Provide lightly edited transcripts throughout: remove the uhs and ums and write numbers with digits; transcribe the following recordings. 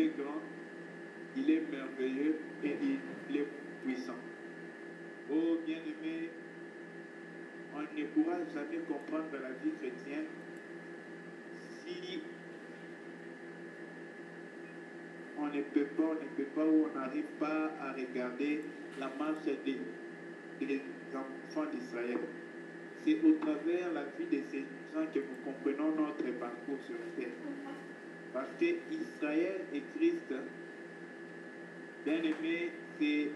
est grand, il est merveilleux et il est puissant. Oh bien-aimé, on ne pourra jamais comprendre la vie chrétienne si on ne peut pas ou on n'arrive pas à regarder la marche des enfants d'Israël. C'est au travers la vie de ces gens que nous comprenons notre parcours sur la terre. Parce que Israël et Christ, bien aimé, c'est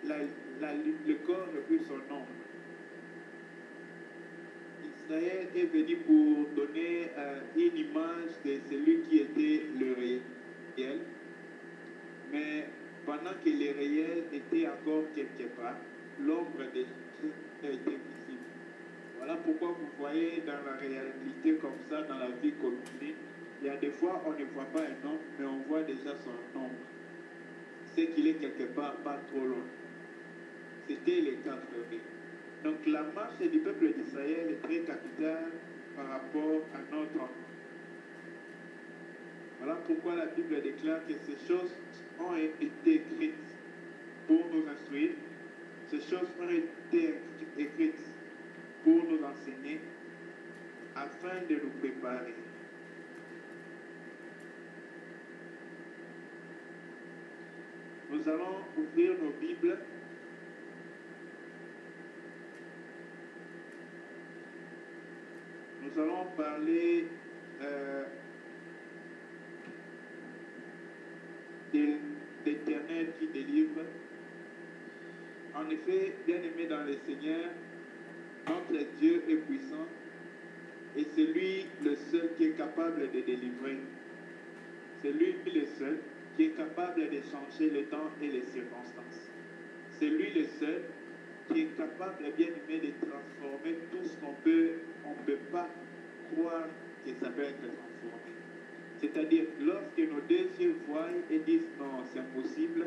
le corps et puis son nom. Israël est venu pour donner une image de celui qui était le réel. Mais pendant que le réel était encore quelque part, l'ombre de Dieu était visible. Voilà pourquoi vous voyez dans la réalité comme ça, dans la vie commune, il y a des fois on ne voit pas un homme, mais on voit déjà son ombre. C'est qu'il est quelque part pas trop loin. C'était les 4 V. Donc la marche du peuple d'Israël est très capitale par rapport à notre homme. Voilà pourquoi la Bible déclare que ces choses ont été écrites pour nous instruire. Ces choses ont été écrites pour nous enseigner afin de nous préparer. Nous allons ouvrir nos Bibles nous allons parler de l'Éternel qui délivre. En effet, bien-aimé dans le Seigneur, notre Dieu est puissant et c'est lui le seul qui est capable de délivrer. C'est lui le seul qui est capable de changer le temps et les circonstances. C'est lui le seul qui est capable, bien aimé, de transformer tout ce qu'on ne peut pas croire que ça peut être transformé. C'est-à-dire, lorsque nos deux yeux voient et disent non, c'est impossible,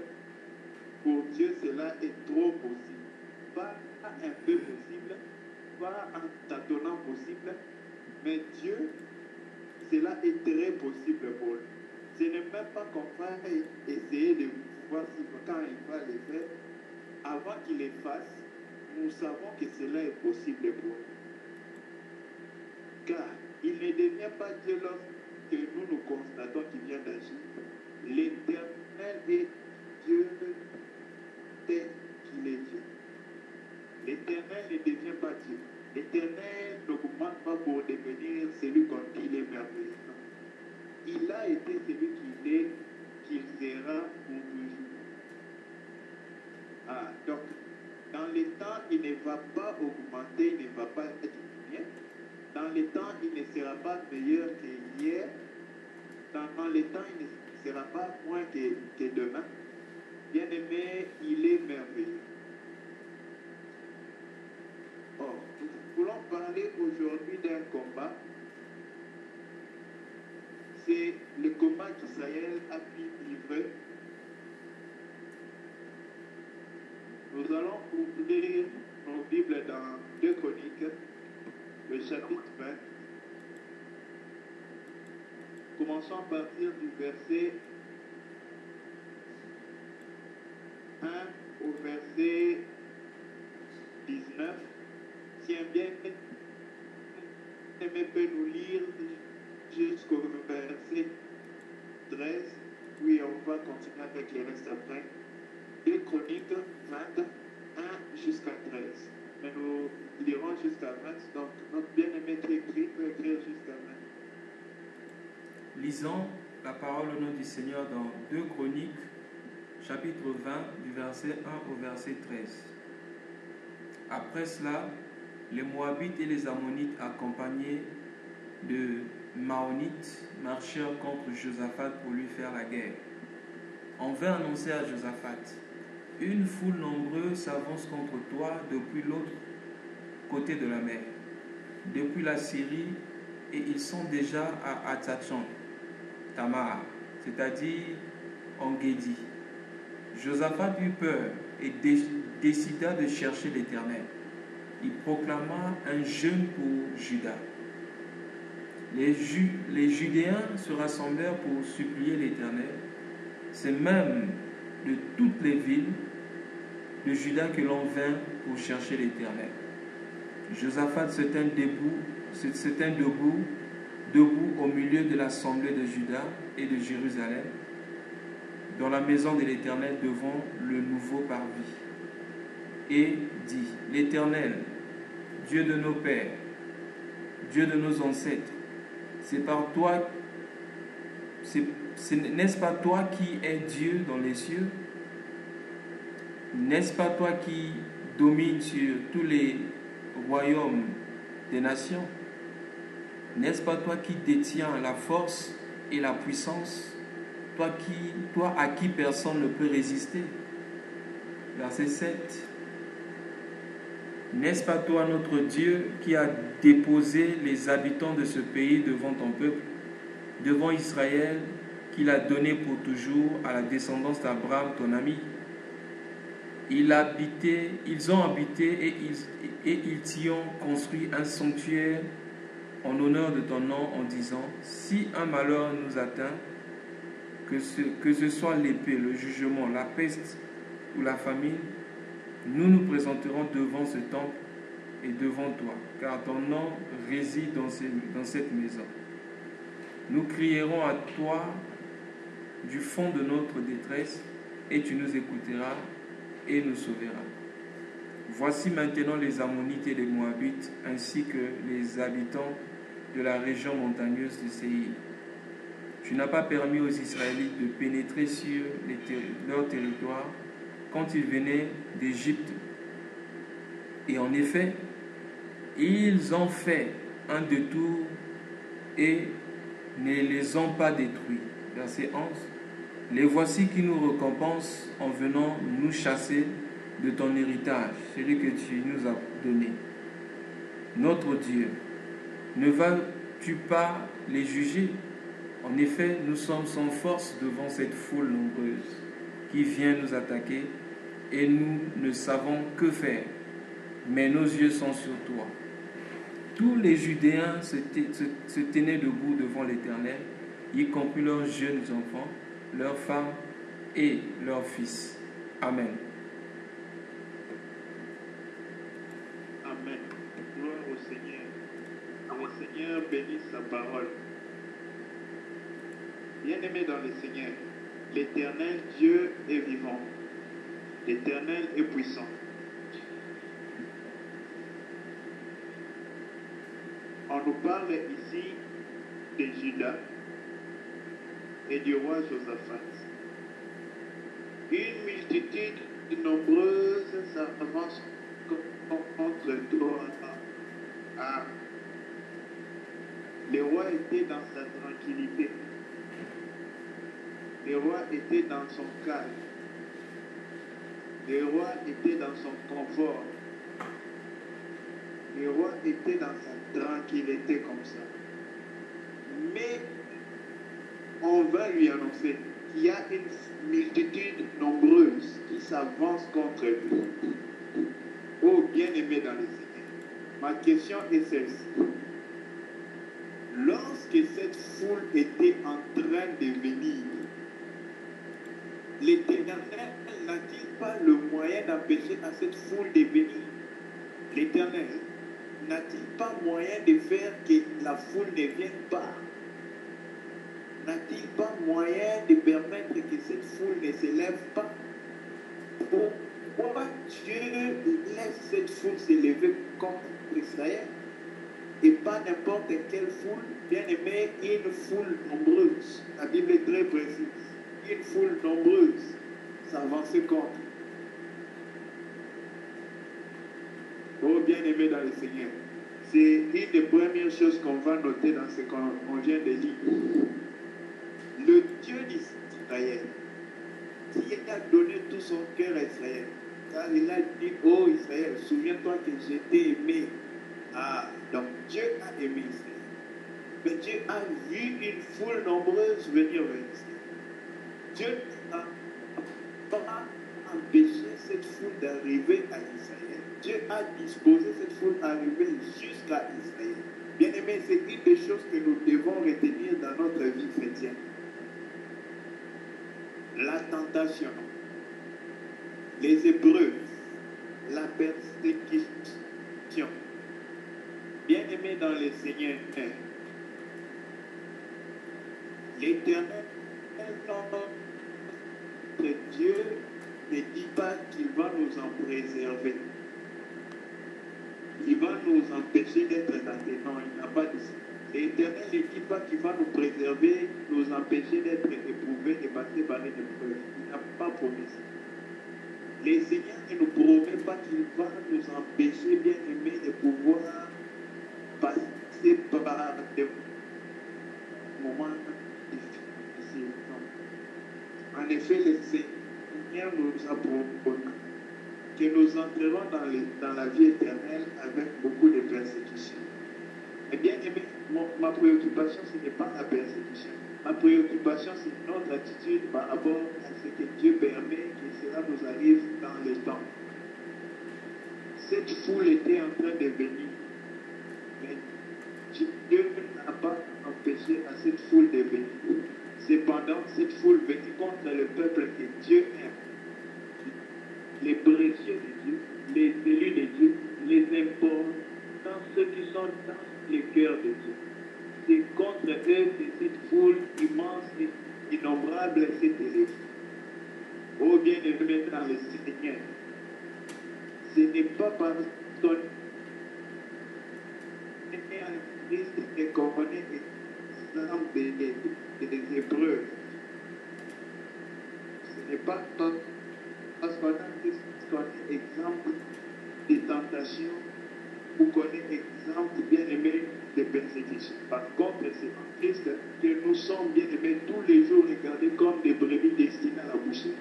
pour Dieu, cela est trop possible. Pas un peu possible, pas un tâtonnant possible, mais Dieu, cela est très possible pour lui. Ce n'est même pas qu'on va essayer de voir si quand il va le faire, avant qu'il le fasse, nous savons que cela est possible pour lui. Car il ne devient pas Dieu lorsque nous constatons qu'il vient d'agir. L'Éternel est Dieu tel qu'il est Dieu. L'Éternel ne devient pas Dieu. L'Éternel n'augmente pas pour devenir celui qu'on dit il est merveilleux. Il a été celui qu'il est, qu'il sera pour toujours. Donc, dans les temps, il ne va pas augmenter, il ne va pas être bien. Dans les temps, il ne sera pas meilleur qu'hier. Dans les temps, il ne sera pas moins que demain. Bien-aimé, il est merveilleux. Or, nous voulons parler aujourd'hui d'un combat. C'est le combat qu'Israël a pu livrer. Nous allons ouvrir nos Bibles dans 2 Chroniques, le chapitre 20. Commençons à partir du verset 1 au verset 19. Si un bien-aimé peut nous lire jusqu'au verset 13, puis on va continuer avec le reste après. 2 Chroniques 20, 1 jusqu'à 13. Mais nous lirons jusqu'à 20, donc notre bien-aimé qui écrit peut écrire jusqu'à 20. Lisons la parole au nom du Seigneur dans 2 Chroniques, chapitre 20, du verset 1 au verset 13. Après cela, les Moabites et les Ammonites, accompagnés de Maonites, marchèrent contre Josaphat pour lui faire la guerre. On vint annoncer à Josaphat: une foule nombreuse s'avance contre toi depuis l'autre côté de la mer, depuis la Syrie, et ils sont déjà à Hatzachon Tamar, c'est-à-dire en Guédi. Josaphat eut peur et décida de chercher l'Éternel. Il proclama un jeûne pour Juda. Les Judéens se rassemblèrent pour supplier l'Éternel. C'est même de toutes les villes de Juda que l'on vint pour chercher l'Éternel. Josaphat se tint debout au milieu de l'assemblée de Juda et de Jérusalem, dans la maison de l'Éternel devant le nouveau parvis, et dit: L'Éternel, Dieu de nos pères, Dieu de nos ancêtres, n'est-ce pas toi qui es Dieu dans les cieux? N'est-ce pas toi qui domines sur tous les royaumes des nations? N'est-ce pas toi qui détiens la force et la puissance? Toi à qui personne ne peut résister. Verset 7. N'est-ce pas toi, notre Dieu, qui a déposé les habitants de ce pays devant ton peuple, devant Israël, qu'il a donné pour toujours à la descendance d'Abraham, ton ami? Ils ont habité et ils t'y ont construit un sanctuaire en honneur de ton nom, en disant: si un malheur nous atteint, que ce soit l'épée, le jugement, la peste ou la famine, nous nous présenterons devant ce temple et devant toi, car ton nom réside dans cette maison. Nous crierons à toi du fond de notre détresse, et tu nous écouteras et nous sauveras. Voici maintenant les Ammonites et les Moabites, ainsi que les habitants de la région montagneuse de Séir. Tu n'as pas permis aux Israélites de pénétrer sur leur territoire quand ils venaient d'Égypte. Et en effet, ils ont fait un détour et ne les ont pas détruits. Verset 11. Les voici qui nous récompensent en venant nous chasser de ton héritage, celui que tu nous as donné. Notre Dieu, ne vas-tu pas les juger? En effet, nous sommes sans force devant cette foule nombreuse qui vient nous attaquer, et nous ne savons que faire, mais nos yeux sont sur toi. Tous les Judéens se tenaient debout devant l'Éternel, y compris leurs jeunes enfants, leurs femmes et leurs fils. Amen. Amen. Gloire au Seigneur. Le Seigneur bénisse sa parole. Bien-aimés dans le Seigneur, l'Éternel Dieu est vivant. L'Éternel est puissant. On nous parle ici de Juda et du roi Josaphat. Une multitude nombreuse s'avance contre toi. Le roi était dans sa tranquillité. Le roi était dans son calme. Le roi était dans son confort. Le roi était dans sa tranquillité comme ça. Mais on va lui annoncer qu'il y a une multitude nombreuse qui s'avance contre lui. Oh, bien-aimé dans le Seigneur, ma question est celle-ci. Lorsque cette foule était en train de venir, l'Éternel n'a-t-il pas le moyen d'empêcher à cette foule de venir? L'Éternel n'a-t-il pas moyen de faire que la foule ne vienne pas? N'a-t-il pas moyen de permettre que cette foule ne se lève pas? Pourquoi Dieu laisse cette foule se lever contre Israël et pas n'importe quelle foule? Bien aimé, une foule nombreuse. La Bible est très précise. Une foule nombreuse s'avancer contre. Oh, bien aimé dans le Seigneur, c'est une des premières choses qu'on va noter dans ce qu'on vient de lire. Le Dieu d'Israël, qui a donné tout son cœur à Israël, car il a dit: oh Israël, souviens-toi que je t'ai aimé. Ah, donc Dieu a aimé Israël. Mais Dieu a vu une foule nombreuse venir vers Israël. Dieu n'a pas empêché cette foule d'arriver à Israël. Dieu a disposé cette foule à arriver jusqu'à Israël. Bien-aimés, c'est une des choses que nous devons retenir dans notre vie chrétienne. La tentation, les épreuves, la persécution. Bien-aimés dans le Seigneur, l'Éternel, notre Dieu, ne dit pas qu'il va nous en préserver. Il va nous empêcher d'être tentés. Non, il n'a pas dit ça. L'Éternel ne dit pas qu'il va nous préserver, nous empêcher d'être éprouvés, de passer par les épreuves. Il n'a pas promis ça. Le Seigneur ne nous promet pas qu'il va nous empêcher, bien aimés, de pouvoir passer par des moments difficiles. Non. En effet, le Seigneur nous a promis que nous entrerons dans la vie éternelle avec beaucoup de persécutions. Et bien aimé, ma préoccupation, ce n'est pas la persécution. Ma préoccupation, c'est notre attitude par rapport à ce que Dieu permet que cela nous arrive dans le temps. Cette foule était en train de venir. Mais Dieu n'a pas empêché à cette foule de venir. Cependant, cette foule venait contre le peuple que Dieu aime. Les précieux de Dieu, les élus de Dieu, les importants, ceux qui sont dans le cœur de Dieu. C'est contre eux que cette foule immense et innombrable s'est élevée. Oh bien-aimé dans le Seigneur, ce n'est pas parce qu'on est en Christ et qu'on connaît l'exemple des épreuves. Ce n'est pas parce qu'on a exemple des tentations ou qu'on est exemple bien aimé des persécutions. Par contre, c'est en Christ que nous sommes bien aimés tous les jours regardés comme des brebis destinées à la boucherie.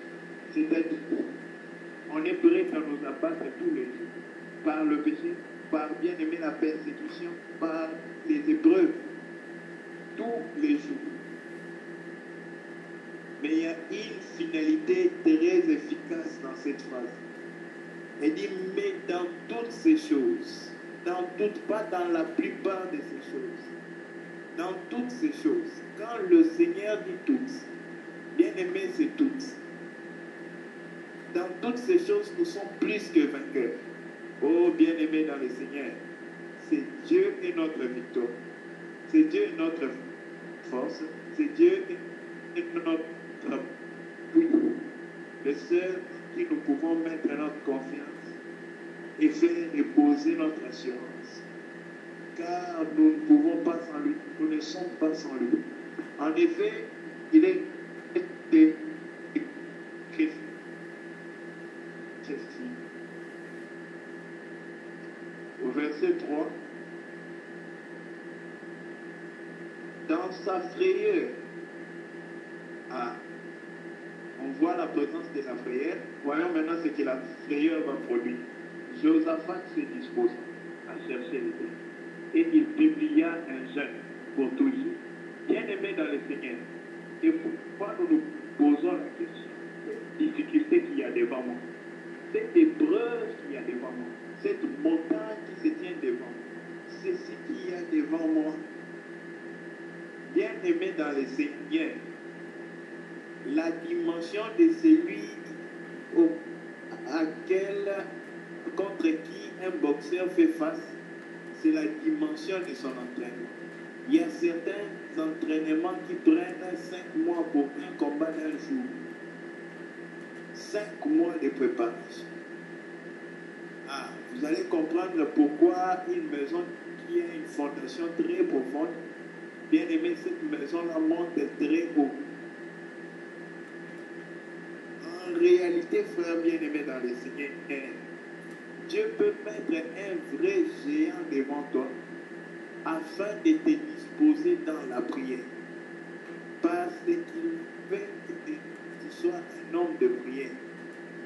C'est-à-dire, on est prêt à nous abattre tous les jours par le péché, par bien aimé la persécution, par les épreuves, tous les jours. Mais il y a une finalité très efficace dans cette phrase. Elle dit, mais dans toutes ces choses, pas dans la plupart de ces choses, dans toutes ces choses, quand le Seigneur dit toutes, bien aimé, c'est toutes. Dans toutes ces choses, nous sommes plus que vainqueurs. Oh, bien aimé dans le Seigneur, c'est Dieu et notre victoire. C'est Dieu et notre force. C'est Dieu et notre oui, le seul qui nous pouvons mettre notre confiance et faire reposer notre assurance. Car nous ne pouvons pas sans lui, nous ne sommes pas sans lui. En effet, il est écrit ceci. Au verset 3, dans sa frayeur, on voit la présence de la frayeur. Voyons maintenant ce que la frayeur va produire. Josaphat se disposa à chercher l'Éternel. Et il publia un jeûne pour toujours. Bien-aimé dans le Seigneur, et pourquoi nous nous posons la question, cette difficulté qu'il y a devant moi, cette épreuve qu'il y a devant moi, cette montagne qui se tient devant moi, ceci qu'il y a devant moi, bien-aimé dans le Seigneur, la dimension de celui contre qui un boxeur fait face, c'est la dimension de son entraînement. Il y a certains entraînements qui prennent 5 mois pour un combat d'un jour. 5 mois de préparation. Vous allez comprendre pourquoi une maison qui a une fondation très profonde, bien aimé, cette maison-là monte très haut. En réalité, frère bien-aimé dans le Seigneur, Dieu peut mettre un vrai géant devant toi afin de te disposer dans la prière. Parce qu'il veut que tu sois un homme de prière.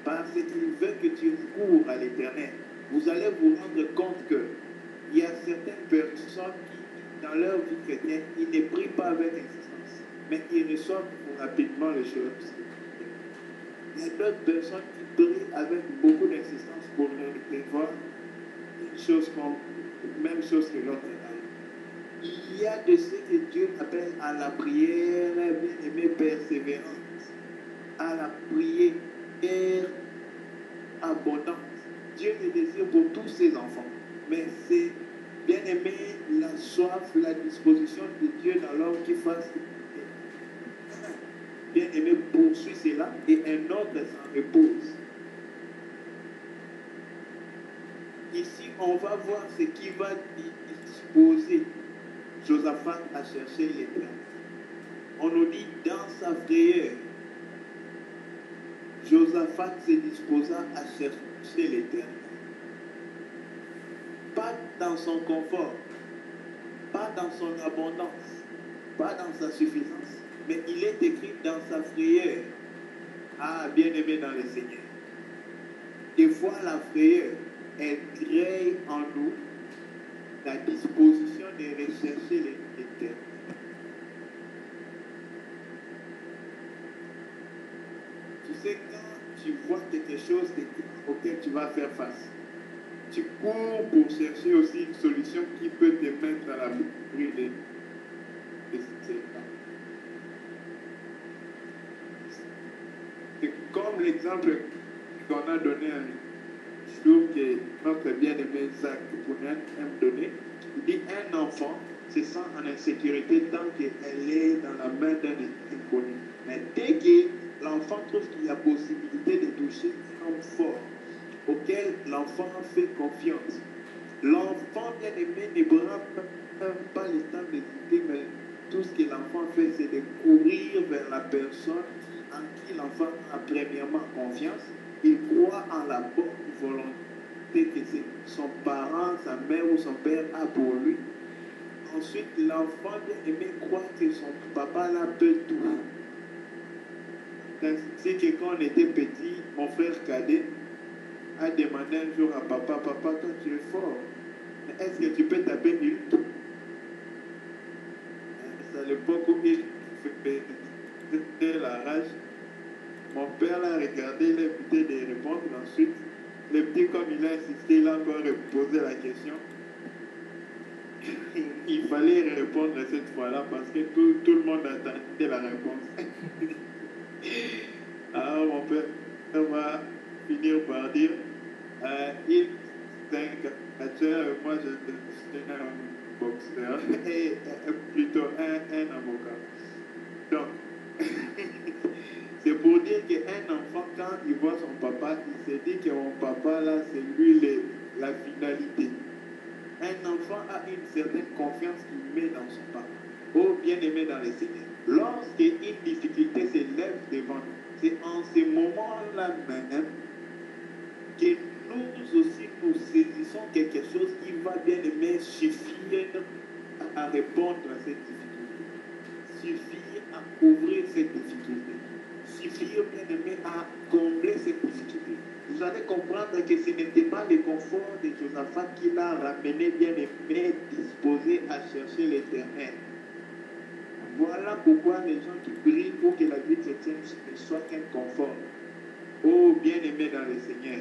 Parce qu'il veut que tu cours à l'Éternel. Vous allez vous rendre compte qu'il y a certaines personnes qui, dans leur vie chrétienne, ils ne prient pas avec insistance, mais ils reçoivent rapidement les choses. Il y a d'autres personnes qui prient avec beaucoup d'insistance pour recevoir une chose comme même chose que l'autre a. Il y a de ce que Dieu appelle à la prière, bien-aimé, persévérante, à la prière abondante. Dieu le désire pour tous ses enfants. Mais c'est, bien-aimé, la soif, la disposition de Dieu dans l'homme qui fasse. Bien-aimé, poursuit cela et un autre s'en repose. Ici, on va voir ce qui va disposer Josaphat à chercher l'Éternel. On nous dit dans sa frayeur, Josaphat se disposa à chercher l'Éternel. Pas dans son confort, pas dans son abondance, pas dans sa suffisance, mais il est écrit dans sa frayeur. Ah, bien-aimé dans le Seigneur. Des fois, la frayeur, elle crée en nous la disposition de rechercher l'Éternel. Tu sais, quand tu vois quelque chose auquel tu vas faire face, tu cours pour chercher aussi une solution qui peut te mettre à l'abri de Satan. C'est comme l'exemple qu'on a donné un jour que notre bien-aimé Zach Pounen aime donner. Il dit un enfant se sent en insécurité tant qu'elle est dans la main d'un inconnu. Mais dès que l'enfant trouve qu'il y a possibilité de toucher un homme fort, auquel l'enfant fait confiance, l'enfant bien-aimé ne prend pas le temps d'hésiter, mais tout ce que l'enfant fait, c'est de courir vers la personne en qui l'enfant a premièrement confiance. Il croit en la bonne volonté que son parent, sa mère ou son père a pour lui. Ensuite, l'enfant bien-aimé croit que son papa là peut tout. Ainsi que quand on était petit, mon frère cadet a demandé un jour à papa, toi tu es fort, mais est-ce que tu peux taper Hulk? C'est à l'époque où il faisait la rage. Mon père l'a regardé, il a évité de répondre. Ensuite, le petit, comme il a insisté, il a encore posé la question. Il fallait répondre cette fois-là parce que tout le monde attendait la réponse. Alors mon père va finir par dire, il est un catcheur, moi je suis un boxeur, et plutôt un avocat. Donc, c'est pour dire qu'un enfant, quand il voit son papa, il se dit que mon papa là, c'est lui la finalité. Un enfant a une certaine confiance qu'il met dans son papa. Oh, bien-aimé dans le Seigneur. Lorsqu'une difficulté s'élève devant nous, c'est en ce moment-là même que nous aussi nous saisissons quelque chose qui va bien-aimé suffire à répondre à cette difficulté. Suffire à couvrir cette difficulté. Suffire bien-aimé à combler cette difficulté. Vous allez comprendre que ce n'était pas le confort de Josaphat qui l'a ramené bien-aimé, disposé à chercher l'Éternel. Voilà pourquoi les gens qui prient pour que la vie chrétienne ne soit qu'un confort. Oh, bien-aimé dans le Seigneur,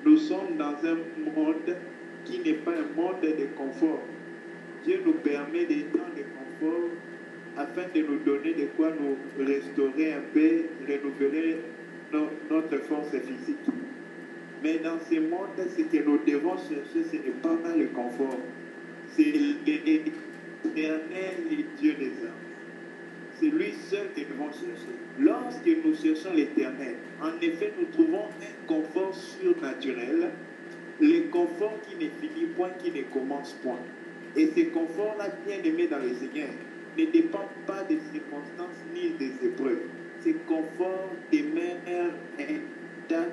nous sommes dans un monde qui n'est pas un monde de confort. Dieu nous permet des temps de confort afin de nous donner de quoi nous restaurer un peu, renouveler notre force physique. Mais dans ce monde, ce que nous devons chercher, ce n'est pas le confort. C'est l'Éternel et Dieu des âmes. C'est lui seul que nous devons chercher. Lorsque nous cherchons l'Éternel, en effet, nous trouvons un confort surnaturel, le confort qui ne finit point, qui ne commence point. Et ce confort-là, bien aimé dans le Seigneur, ne dépend pas des circonstances ni des épreuves. Ce confort demeure intact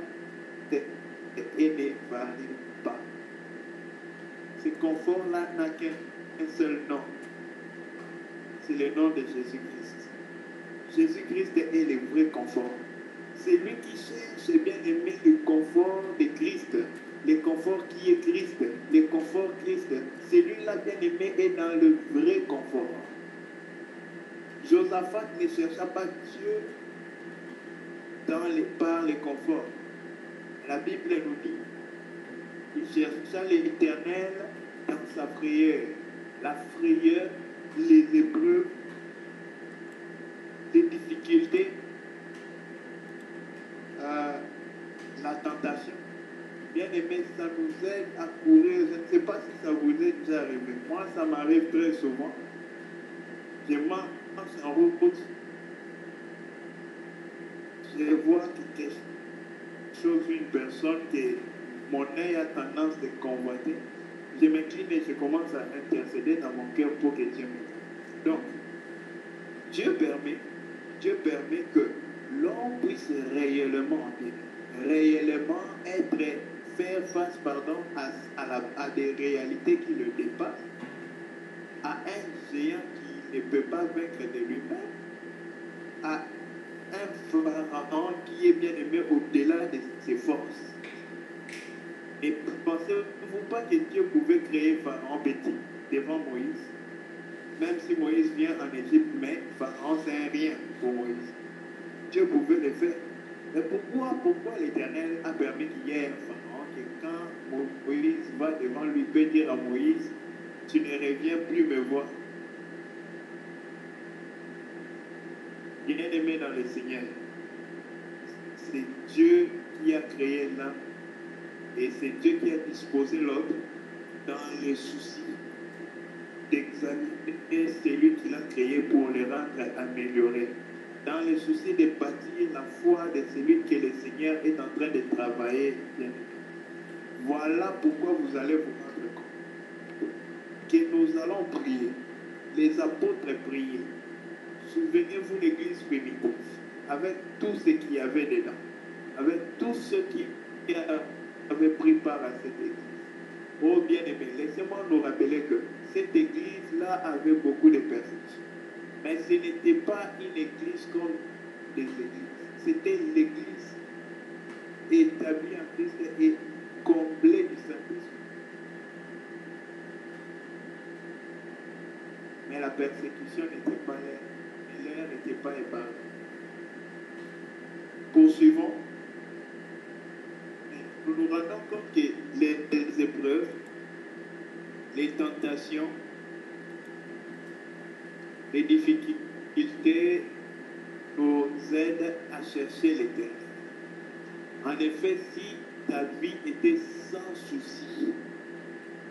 et ne varie pas. Ce confort-là n'a qu'un seul nom. C'est le nom de Jésus-Christ. Jésus-Christ est le vrai confort. C'est lui qui cherche bien aimé le confort de Christ. Le confort qui est Christ. Le confort Christ. Celui-là bien aimé est dans le vrai confort. Josaphat ne chercha pas Dieu par le confort. La Bible nous dit, il chercha l'Éternel dans sa prière. la frayeur, les épreuves, les difficultés, la tentation. Bien aimé, ça nous aide à courir. Je ne sais pas si ça vous est déjà arrivé. Moi, ça m'arrive très souvent. Je marche en route, je vois quelque chose, une personne que mon œil a tendance de convoiter. Je m'incline et je commence à intercéder dans mon cœur pour que Dieu m'aide. Donc, Dieu permet que l'on puisse réellement faire face à des réalités qui le dépassent, à un géant qui ne peut pas vaincre de lui-même, à un pharaon qui est bien aimé au-delà de ses forces. Et pensez-vous pas que Dieu pouvait créer Pharaon petit devant Moïse? Même si Moïse vient en Égypte, mais Pharaon c'est rien pour Moïse. Dieu pouvait le faire. Mais pourquoi l'Éternel a permis qu'il y ait un Pharaon que quand Moïse va devant lui, peut dire à Moïse, tu ne reviens plus me voir? Bien-aimé dans le Seigneur, c'est Dieu qui a créé l'un et c'est Dieu qui a disposé l'autre dans les soucis d'examiner celui qu'il a créé pour le rendre amélioré, dans le souci de bâtir la foi de celui que le Seigneur est en train de travailler. Voilà pourquoi vous allez vous rendre compte que nous allons prier. Les apôtres priaient. Souvenez-vous l'église primitive, avec tout ce qu'il y avait dedans, avec tous ceux qui avaient pris part à cette église. Oh bien-aimé, laissez-moi nous rappeler que cette église-là avait beaucoup de personnes. Mais ce n'était pas une église comme des églises. C'était l'église établie en Christ et comblée du Saint-Esprit. Mais la persécution n'était pas l'air. L'air n'était pas épargné. Poursuivons. Nous nous rendons compte que les épreuves, les tentations, les difficultés nous aident à chercher l'Éternel. En effet, si ta vie était sans souci,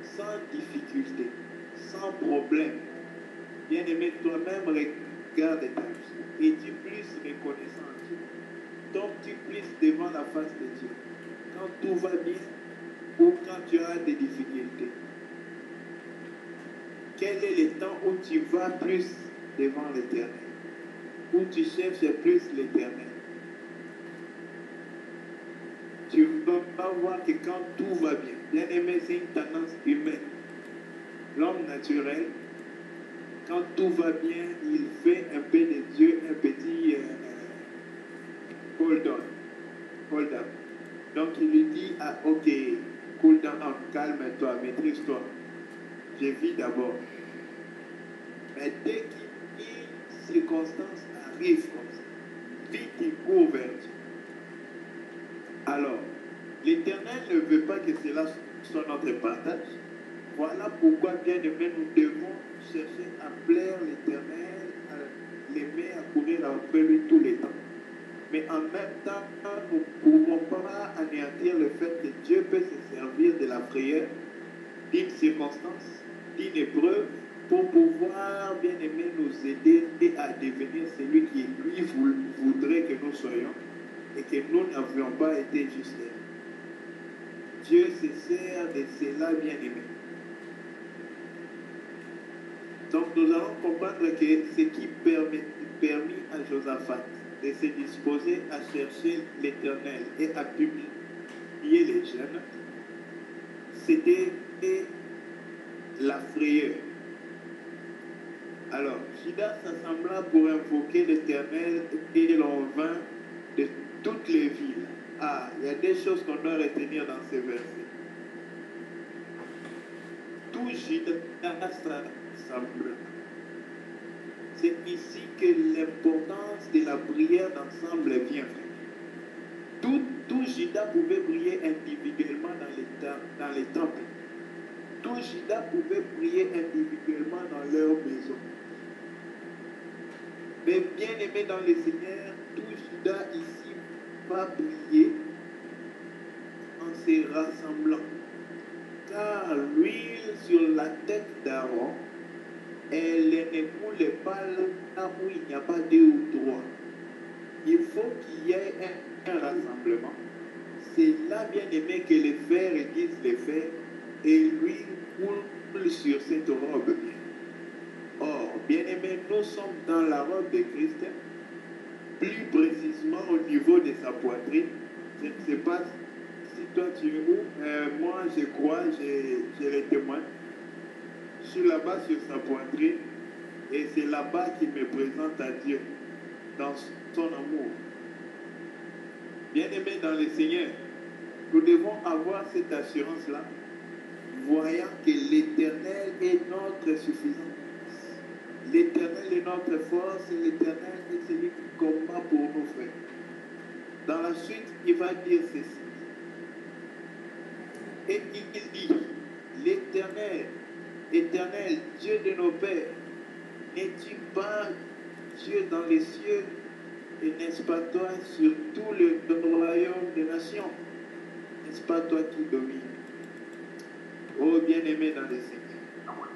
sans difficulté, sans problème, bien aimé, toi-même regarde ta vie et tu plus reconnaissant à Dieu. Donc tu plus devant la face de Dieu. Quand tout va bien ou quand tu as des difficultés. Quel est le temps où tu vas plus devant l'Éternel? Où tu cherches plus l'Éternel? Tu vas voir que quand tout va bien, bien aimé, c'est une tendance humaine. L'homme naturel, quand tout va bien, il fait un peu de Dieu un petit hold up. Donc il lui dit, ah, ok, cool down, calme-toi, maîtrise-toi. Je vis d'abord. Mais dès qu'une circonstance arrive comme ça, vite il court vers Dieu. Alors, l'Éternel ne veut pas que cela soit notre partage. Voilà pourquoi, bien aimé, nous devons chercher à plaire l'Éternel, à l'aimer, à courir après lui tous les temps. Mais en même temps, nous ne pouvons pas anéantir le fait que Dieu peut se servir de la prière, d'une circonstance, d'une épreuve, pour pouvoir, bien aimé, nous aider et à devenir celui qui lui voudrait que nous soyons et que nous n'avions pas été justes. Dieu se sert de cela, bien aimé. Donc nous allons comprendre que ce qui permit à Josaphat de se disposer à chercher l'Éternel et à publier les jeunes, c'était la frayeur. Alors, Judas s'assembla pour invoquer l'Éternel et l'on vint de toutes les villes. Ah, il y a des choses qu'on doit retenir dans ces versets. Tout Judas s'assembla. C'est ici que l'importance de la prière d'ensemble vient. Tout Judas pouvait prier individuellement dans les temples. tout Juda pouvait prier individuellement dans leur maison. Mais bien aimé dans le Seigneur, tout Juda ici va prier en se rassemblant. Car l'huile sur la tête d'Aaron, elle ne coule pas là où il n'y a pas deux ou trois. Il faut qu'il y ait un rassemblement. C'est là, bien aimé, que les fers aiguisent les fers et l'huile coule sur cette robe. Or, bien aimé, nous sommes dans la robe de Christ, plus précisément au niveau de sa poitrine. Je ne sais pas si toi tu es où. Moi, je crois, j'ai les témoins. Je suis là-bas sur sa poitrine et c'est là-bas qu'il me présente à Dieu dans son amour. Bien-aimés dans le Seigneur, nous devons avoir cette assurance-là, voyant que l'Éternel est notre suffisance. L'Éternel est notre force et l'Éternel est celui qui combat pour nos frères. Dans la suite, il va dire ceci. Et il dit, l'Éternel, Éternel, Dieu de nos pères, n'es-tu pas Dieu dans les cieux et n'est-ce pas toi sur tout le royaume des nations? N'est-ce pas toi qui domines? Oh bien-aimé dans le Seigneur,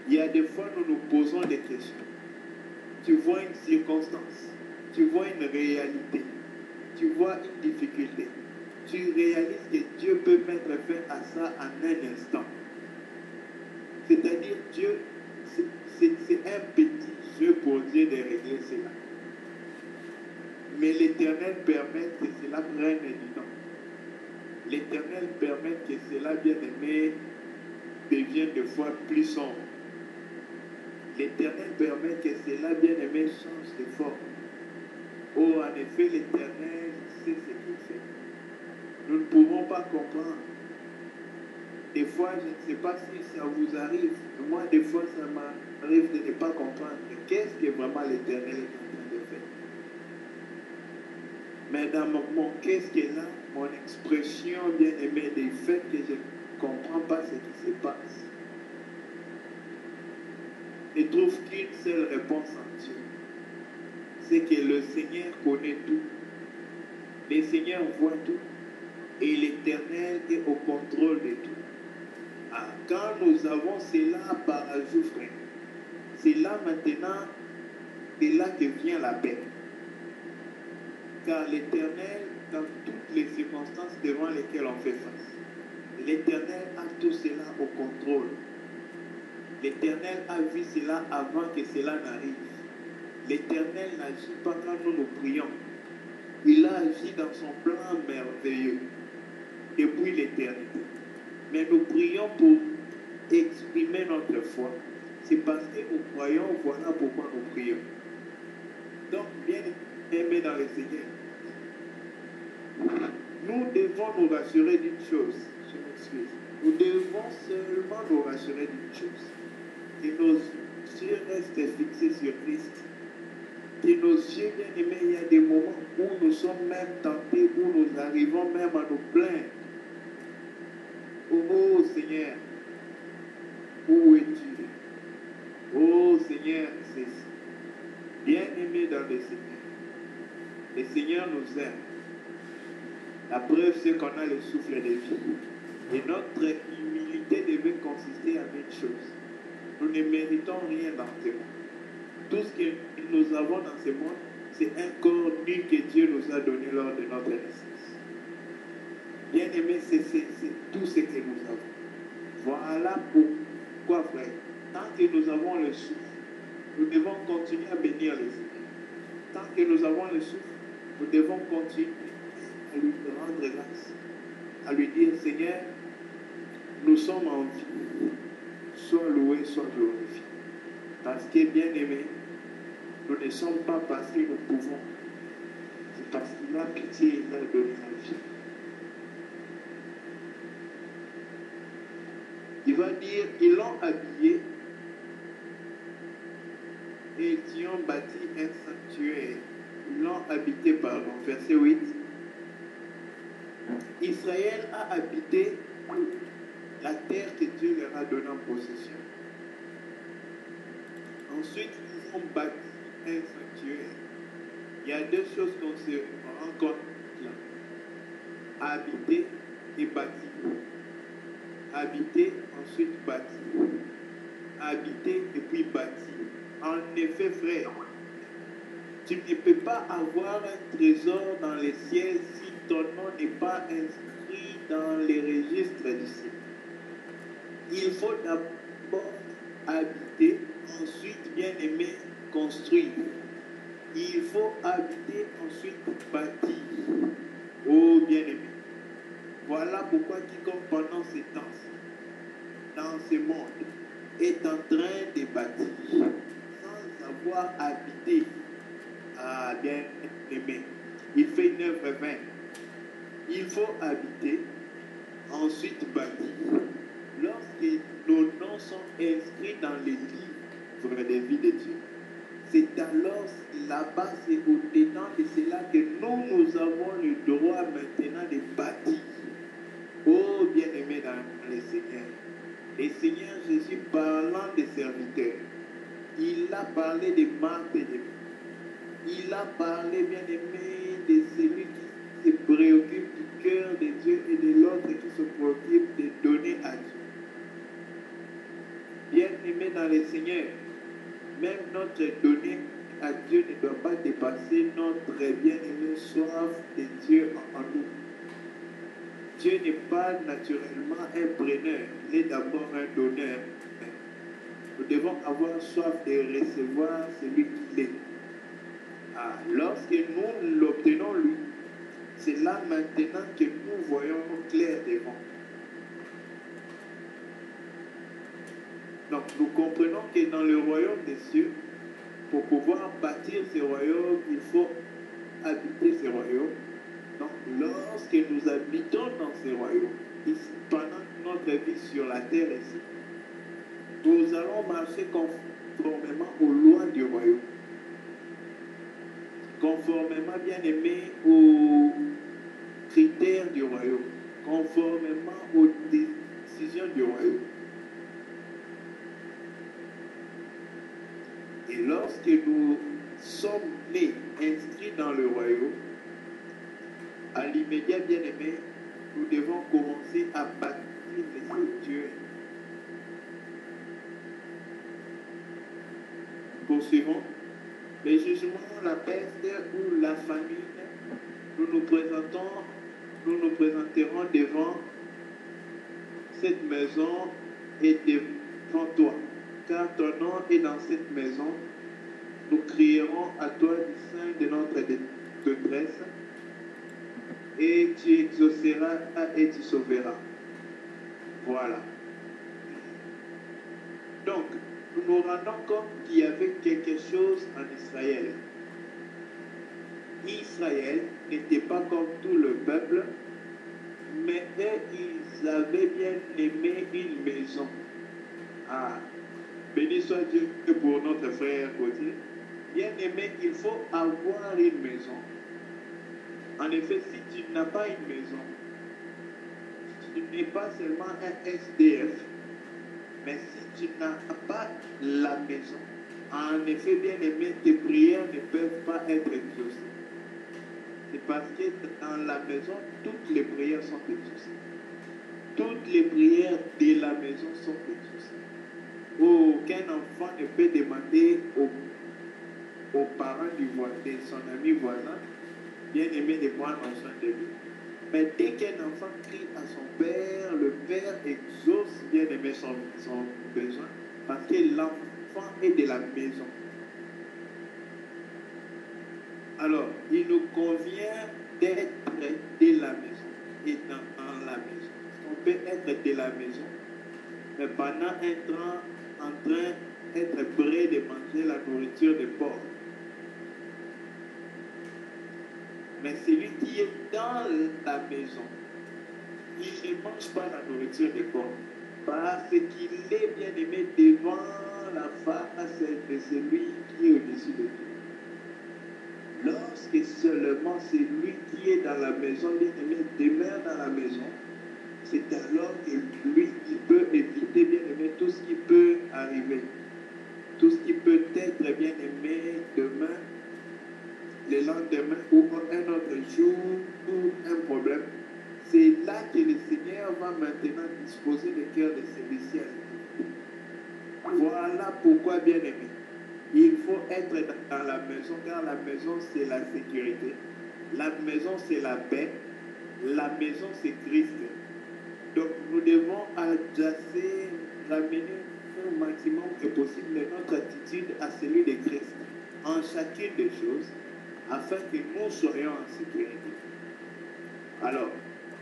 il y a des fois nous nous posons des questions. Tu vois une circonstance, tu vois une réalité, tu vois une difficulté. Tu réalises que Dieu peut mettre fin à ça en un instant. C'est-à-dire Dieu, c'est un petit jeu pour Dieu de régler cela. Mais l'Éternel permet que cela prenne du temps. L'Éternel permet que cela, bien aimé, devienne de fois plus sombre. L'Éternel permet que cela, bien aimé, change de forme. Oh, en effet, l'Éternel sait ce qu'il fait. Nous ne pouvons pas comprendre. Des fois, je ne sais pas si ça vous arrive. Moi, des fois, ça m'arrive de ne pas comprendre. Qu'est-ce que vraiment l'Éternel est en train de faire? Mais dans mon qu'est-ce qui est là, mon expression bien aimée des faits que je ne comprends pas ce qui se passe. Je trouve qu'une seule réponse en Dieu. C'est que le Seigneur connaît tout. Le Seigneur voit tout. Et l'Éternel est au contrôle de tout. Ah, quand nous avons cela par ajout, frère, c'est là maintenant, c'est là que vient la paix. Car l'Éternel, dans toutes les circonstances devant lesquelles on fait face, l'Éternel a tout cela au contrôle. L'Éternel a vu cela avant que cela n'arrive. L'Éternel n'agit pas quand nous nous prions. Il a agi dans son plan merveilleux depuis l'éternité. Mais nous prions pour exprimer notre foi. C'est parce que nous croyons, voilà pourquoi nous prions. Donc, bien aimés dans le Seigneur, nous devons nous rassurer d'une chose. Je m'excuse. Nous devons seulement nous rassurer d'une chose. Que nos yeux restent fixés sur Christ. Que nos yeux, bien aimés, il y a des moments où nous sommes même tentés, où nous arrivons même à nous plaindre. Oh Seigneur, où es-tu? Oh Seigneur, c'est bien aimé dans le Seigneur. Le Seigneur nous aime. La preuve, c'est qu'on a le souffle de vie. Et notre humilité devait consister en une chose. Nous ne méritons rien dans ce monde. Tout ce que nous avons dans ce monde, c'est un corps nu que Dieu nous a donné lors de notre naissance. Bien aimé, c'est tout ce que nous avons. Voilà pourquoi, frère, tant que nous avons le souffle, nous devons continuer à bénir les Seigneur. Tant que nous avons le souffle, nous devons continuer à lui rendre grâce, à lui dire, Seigneur, nous sommes en vie, sois loué, sois glorifié. Parce que, bien aimé, nous ne sommes pas parce que nous pouvons, c'est parce qu'il a pitié, il a donné la vie. Il va dire, ils l'ont habillé et ils y ont bâti un sanctuaire. Ils l'ont habité, pardon. Verset 8. Israël a habité la terre que Dieu leur a donnée en possession. Ensuite, ils ont bâti un sanctuaire. Il y a deux choses qu'on se rend compte là. Habiter et bâtir. Habiter, ensuite bâtir. Habiter et puis bâtir. En effet, frère, tu ne peux pas avoir un trésor dans les cieux si ton nom n'est pas inscrit dans les registres du ciel. Il faut d'abord habiter, ensuite, bien aimé, construire. Il faut habiter, ensuite bâtir. Oh bien aimé. Voilà pourquoi quiconque pendant ces temps, dans ce monde, est en train de bâtir, sans avoir habité. Ah bien aimé. Il fait une œuvre vaine. Il faut habiter, ensuite bâtir. Lorsque nos noms sont inscrits dans les livres des vies de Dieu, c'est alors là-bas, c'est au-dedans de cela que nous avons le droit maintenant de bâtir. Oh bien-aimé dans le Seigneur. Le Seigneur Jésus parlant des serviteurs, il a parlé de Marthe et de Marie. Il a parlé, bien-aimé, de celui qui se préoccupe du cœur de Dieu et de l'autre qui se préoccupe de donner à Dieu. Bien-aimé dans le Seigneur, même notre donner à Dieu ne doit pas dépasser notre bien-aimé soif de Dieu en nous. Dieu n'est pas naturellement un preneur, il est d'abord un donneur. Nous devons avoir soif de recevoir celui qu'il est. Ah, lorsque nous l'obtenons lui, c'est là maintenant que nous voyons clair devant. Donc nous comprenons que dans le royaume des cieux, pour pouvoir bâtir ce royaume, il faut habiter ce royaume. Donc lorsque nous habitons dans ce royaume, ici, pendant notre vie sur la terre ici, nous allons marcher conformément aux lois du royaume. Conformément, bien aimé, aux critères du royaume. Conformément aux décisions du royaume. Et lorsque nous sommes nés, inscrits dans le royaume, à l'immédiat, bien aimé, nous devons commencer à bâtir les sanctuaires. Poursuivons. Les jugements, la peste ou la famine, nous nous présenterons devant cette maison et devant toi. Car ton nom est dans cette maison. Nous crierons à toi du sein de notre détresse, et tu exauceras et tu sauveras. Voilà. Donc, nous nous rendons compte qu'il y avait quelque chose en Israël. Israël n'était pas comme tout le peuple, mais eux, ils avaient bien aimé une maison. Ah, béni soit Dieu pour notre frère Gauthier. Bien aimé, il faut avoir une maison. En effet, si tu n'as pas une maison, tu n'es pas seulement un SDF, mais si tu n'as pas la maison, en effet, bien aimé, tes prières ne peuvent pas être exaucées. C'est parce que dans la maison, toutes les prières sont exaucées. Toutes les prières de la maison sont exaucées. Aucun enfant ne peut demander aux parents de son ami voisin, bien aimé, de prendre soin de lui. Mais dès qu'un enfant crie à son père, le père exauce bien aimé son besoin, parce que l'enfant est de la maison. Alors, il nous convient d'être de la maison et dans la maison. On peut être de la maison, mais pendant être en train d'être prêt de manger la nourriture des pauvres. Mais celui qui est dans la maison, il ne mange pas la nourriture des pauvres, parce qu'il est bien aimé devant la face de celui qui est au-dessus de lui. Lorsque seulement celui qui est dans la maison, bien aimé, demeure dans la maison, c'est alors que lui, il peut éviter, bien aimé, tout ce qui peut arriver. Tout ce qui peut être, bien aimé, demain, le lendemain ou un autre jour, ou un problème. C'est là que le Seigneur va maintenant disposer le cœur de celui-ci. Voilà pourquoi, bien aimé, il faut être dans la maison, car la maison, c'est la sécurité. La maison, c'est la paix. La maison, c'est Christ. Donc, nous devons adresser, ramener au maximum que possible notre attitude à celui de Christ en chacune des choses, afin que nous soyons en sécurité. Alors,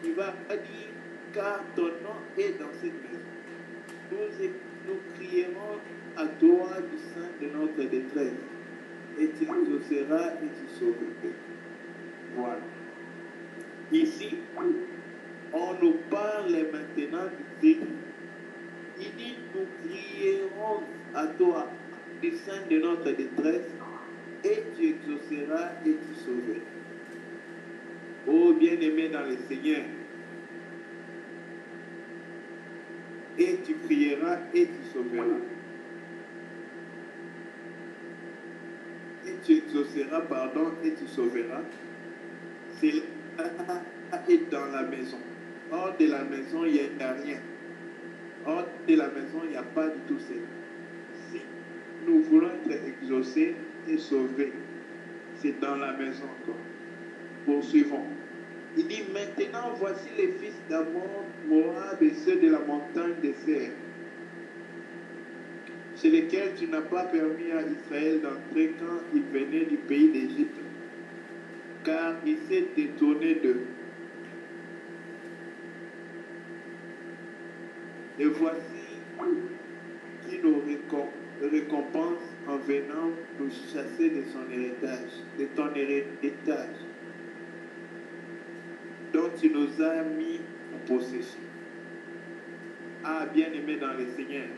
il va dire, car ton nom est dans cette maison. Nous crierons à toi du sein de notre détresse, et tu nous exauceras et tu sauveras. Voilà. Ici, on nous parle maintenant du Christ. Il dit, nous crierons à toi du sein de notre détresse, et tu exauceras et tu sauveras. Ô bien-aimé dans le Seigneur, et tu crieras et tu sauveras. Et tu exauceras, pardon, et tu sauveras. C'est là et dans la maison. Hors de la maison, il n'y a rien. Hors de la maison, il n'y a pas du tout ça. Si nous voulons être exaucés et sauvés, c'est dans la maison encore. Poursuivons. Il dit, maintenant, voici les fils d'Ammon, Moab et ceux de la montagne des Seirs, chez lesquels tu n'as pas permis à Israël d'entrer quand il venait du pays d'Égypte, car il s'est détourné d'eux. Et voici qui nous récompense en venant nous chasser de son héritage, de ton héritage, dont tu nous as mis en possession. Ah, bien-aimé dans le Seigneur,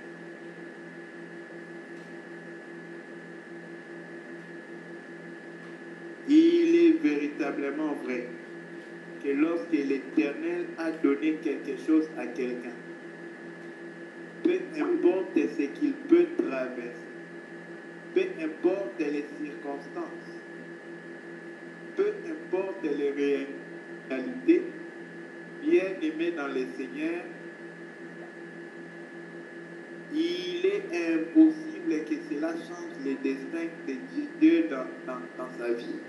il est véritablement vrai que lorsque l'Éternel a donné quelque chose à quelqu'un, peu importe ce qu'il peut traverser, peu importe les circonstances, peu importe les réalités, bien-aimé dans le Seigneur, il est impossible que cela change le destin de Dieu dans sa vie.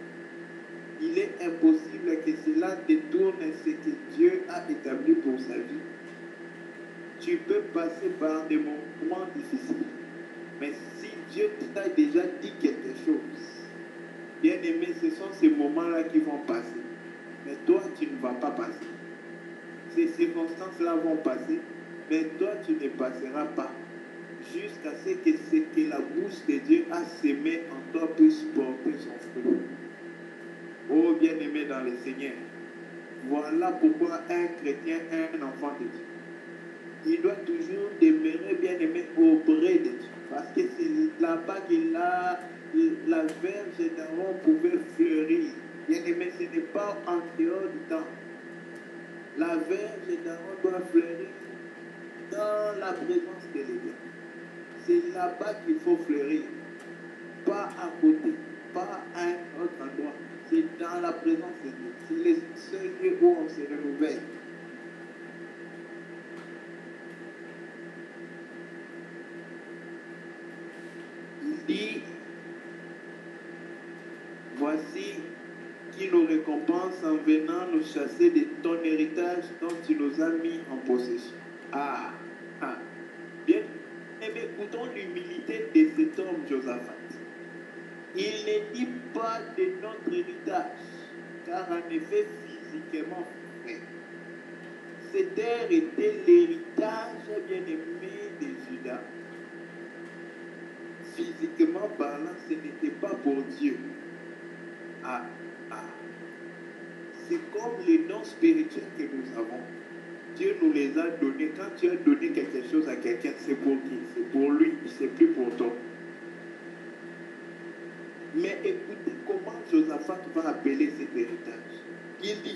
Il est impossible que cela détourne ce que Dieu a établi pour sa vie. Tu peux passer par des moments difficiles, mais si Dieu t'a déjà dit quelque chose, bien aimé, ce sont ces moments-là qui vont passer. Mais toi, tu ne vas pas passer. Ces circonstances-là vont passer, mais toi, tu ne passeras pas. Jusqu'à ce que la bouche de Dieu a sémé en toi puisse porter son fruit. Oh bien-aimé dans le Seigneur, voilà pourquoi un chrétien est un enfant de Dieu. Il doit toujours demeurer bien-aimé auprès de Dieu. Parce que c'est là-bas que la verge d'Aaron pouvait fleurir. Bien-aimé, ce n'est pas en dehors du temps. La verge d'Aaron doit fleurir dans la présence de l'Éternel. C'est là-bas qu'il faut fleurir. Pas à côté, pas à un autre endroit. C'est dans la présence de Dieu. C'est le seul lieu où on se renouvelle. Il dit, voici qui nous récompense en venant nous chasser de ton héritage dont tu nous as mis en possession. Bien, mais écoutons l'humilité de cet homme Josaphat. Il ne dit pas de notre héritage, car en effet, physiquement, cette terre était l'héritage bien-aimé de Judas. Physiquement parlant, ce n'était pas pour Dieu. C'est comme les dons spirituels que nous avons. Dieu nous les a donnés. Quand tu as donné quelque chose à quelqu'un, c'est pour qui? C'est pour lui, c'est plus pour toi. Mais écoutez comment Josaphat va appeler cet héritage. Il dit,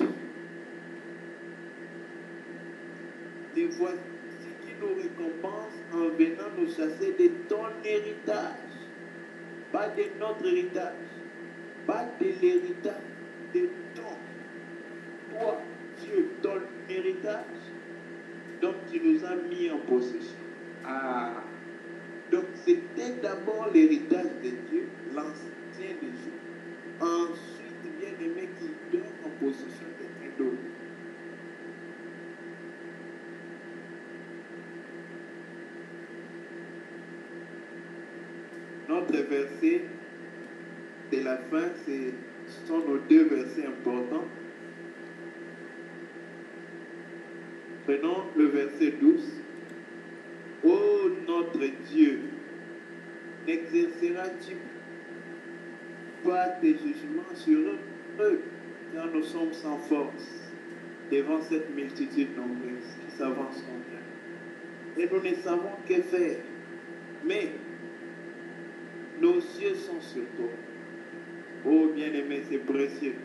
Et voici qui nous récompense en venant nous chasser de ton héritage. Pas de notre héritage. Pas de l'héritage de ton. Toi, Dieu, ton héritage. Donc tu nous as mis en possession. Ah. Donc c'était d'abord l'héritage de Dieu, l'ancien des jours. Ensuite, bien aimé, qui donne en possession quelqu'un d'autre. Notre verset de la fin, ce sont nos deux versets importants. Prenons le verset 12. Ô notre Dieu, n'exerceras-tu pas tes jugements sur eux, car nous sommes sans force devant cette multitude nombreuse qui s'avance contre nous. Et nous ne savons que faire. Mais nos yeux sont sur toi. Oh bien-aimé, c'est précieux,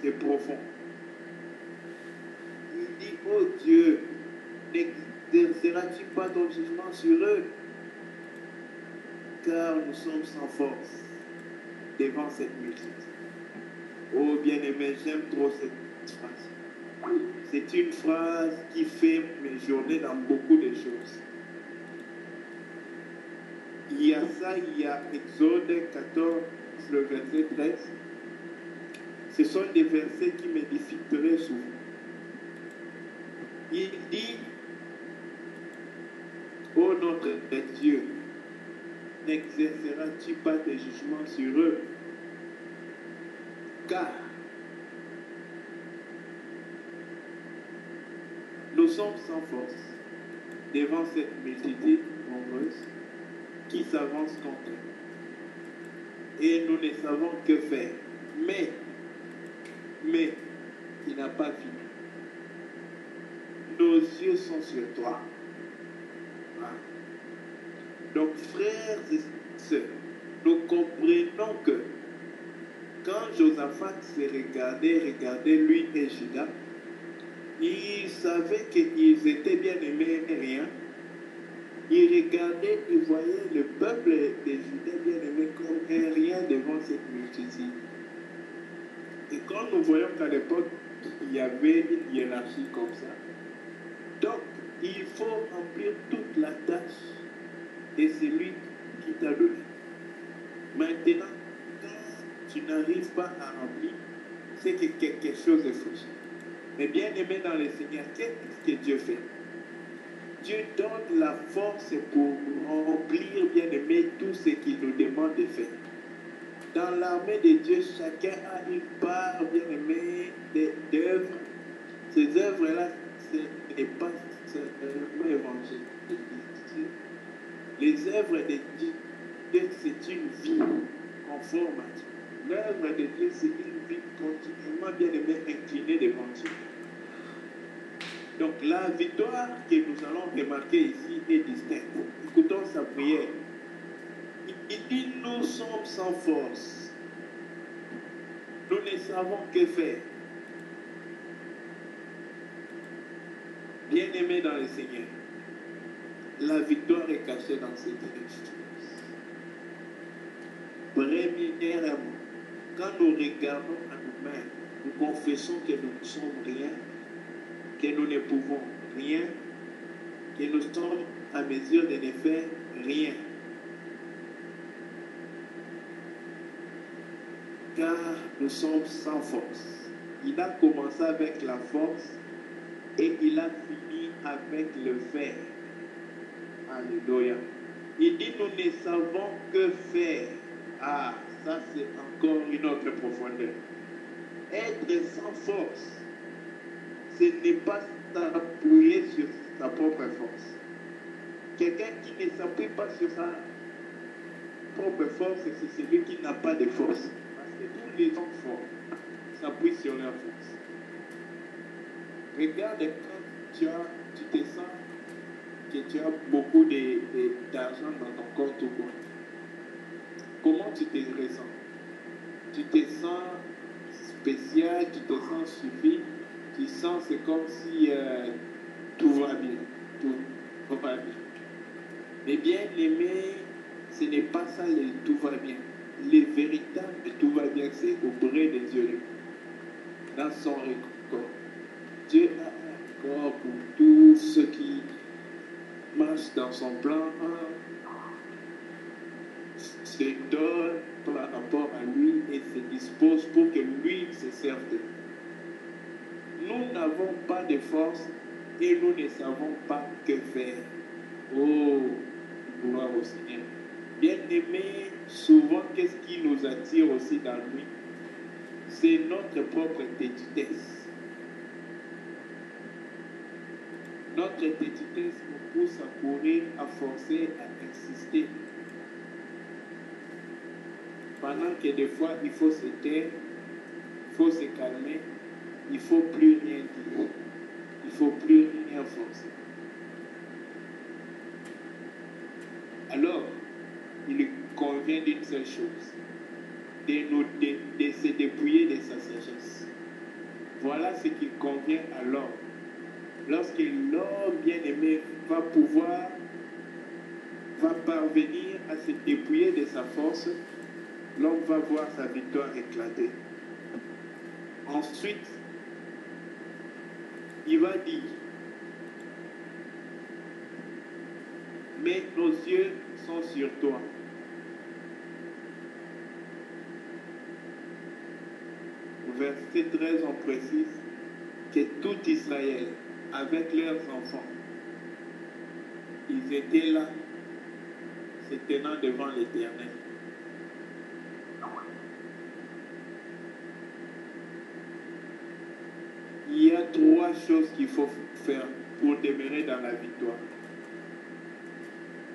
c'est profond. Il dit, oh Dieu, n'exerceras-tu pas ton jugement sur eux, car nous sommes sans force devant cette multitude. Oh bien-aimé, j'aime trop cette phrase. C'est une phrase qui fait mes journées dans beaucoup de choses. Il y a ça, il y a Exode 14, le verset 13. Ce sont des versets qui m'édifient très souvent. Il dit, ô notre Dieu, n'exerceras-tu pas tes jugements sur eux, car nous sommes sans force devant cette multitude nombreuse qui s'avance contre nous. Et nous ne savons que faire. Mais, il n'a pas fini. Nos yeux sont sur toi. Donc, frères et sœurs, nous comprenons que quand Josaphat s'est regardait lui et Juda, il savait qu'ils étaient bien aimés et rien. Il regardait, il voyait le peuple des Judas bien aimés comme un rien devant cette multitude. Et quand nous voyons qu'à l'époque, il y avait une hiérarchie comme ça, donc il faut remplir toute la tâche de celui qui t'a donné. Maintenant, quand tu n'arrives pas à remplir, c'est que quelque chose est fauché. Mais bien aimé dans le Seigneur, qu'est-ce que Dieu fait? Dieu donne la force pour remplir, bien aimé, tout ce qu'il nous demande de faire. Dans l'armée de Dieu, chacun a une part, bien aimé, d'œuvres. Ces œuvres-là, ce n'est pas seulement évangile. Les œuvres de Dieu, c'est une vie conforme à Dieu. L'œuvre de Dieu, c'est une vie continuellement, bien aimé, inclinée devant Dieu. Donc la victoire que nous allons remarquer ici est distincte. Écoutons sa prière. Il dit, nous sommes sans force. Nous ne savons que faire. Bien-aimés dans le Seigneur, la victoire est cachée dans ces deux choses. Premièrement, quand nous regardons à nous-mêmes, nous confessons que nous ne sommes rien, que nous ne pouvons rien, que nous sommes à mesure de ne faire rien. Car nous sommes sans force. Il a commencé avec la force et il a fini avec le faire. Alléluia. Il dit, nous ne savons que faire. Ah, ça c'est encore une autre profondeur. Être sans force, ce n'est pas s'appuyer sur sa propre force. Quelqu'un qui ne s'appuie pas sur sa propre force, c'est celui qui n'a pas de force. Parce que tous les hommes forts s'appuient sur leur force. Regarde quand tu te sens que tu as beaucoup d'argent dans ton compte ou quoi. Comment tu te ressens? Tu te sens spécial, tu te sens suffi, tu sens c'est comme si tout va bien, tout va bien. Mais bien aimé, ce n'est pas ça le tout va bien. Le véritable tout va bien, c'est auprès de Dieu, dans son record. Dieu a un record pour tous ceux qui marchent dans son plan, se donne par rapport à lui et se dispose pour que lui se serve de nous. Nous n'avons pas de force et nous ne savons pas que faire. Oh, gloire au Seigneur. Bien-aimé, souvent, qu'est-ce qui nous attire aussi dans lui? C'est notre propre têtitesse. Notre têtitesse nous pousse à courir, à forcer, à insister. Pendant que des fois, il faut se taire, il faut se calmer, il ne faut plus rien dire, il ne faut plus rien forcer. Alors, il convient d'une seule chose, de se dépouiller de sa sagesse. Voilà ce qu'il convient à l'homme. Lorsque l'homme bien-aimé va parvenir à se dépouiller de sa force, l'homme va voir sa victoire éclater. Ensuite, il va dire, mais nos yeux sont sur toi. Au verset 13, on précise que tout Israël, avec leurs enfants, ils étaient là, se tenant devant l'Éternel. Il y a trois choses qu'il faut faire pour demeurer dans la victoire.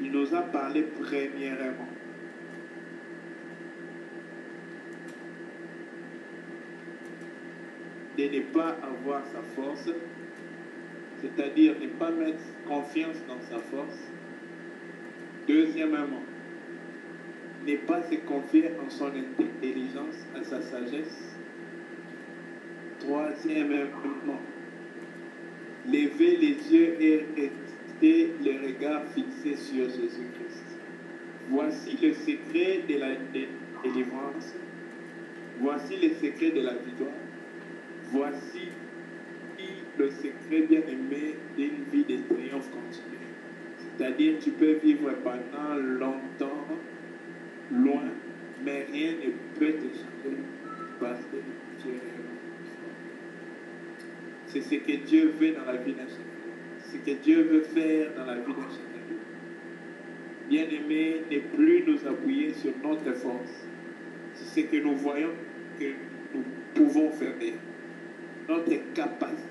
Il nous a parlé premièrement de ne pas avoir sa force, c'est-à-dire ne pas mettre confiance dans sa force. Deuxièmement, ne pas se confier en son intelligence, à sa sagesse. Troisièmement, lever les yeux et rester le regard fixé sur Jésus-Christ. Voici le secret de la délivrance. Voici le secret de la victoire. Voici le secret bien-aimé d'une vie de triomphe continu. C'est-à-dire tu peux vivre pendant longtemps, loin, mais rien ne peut te changer parce que tu es réellement fort. C'est ce que Dieu veut dans la vie d'un chacun. Ce que Dieu veut faire dans la vie d'un chacun. Bien-aimé, ne plus nous appuyer sur notre force. C'est ce que nous voyons que nous pouvons faire. Notre capacité.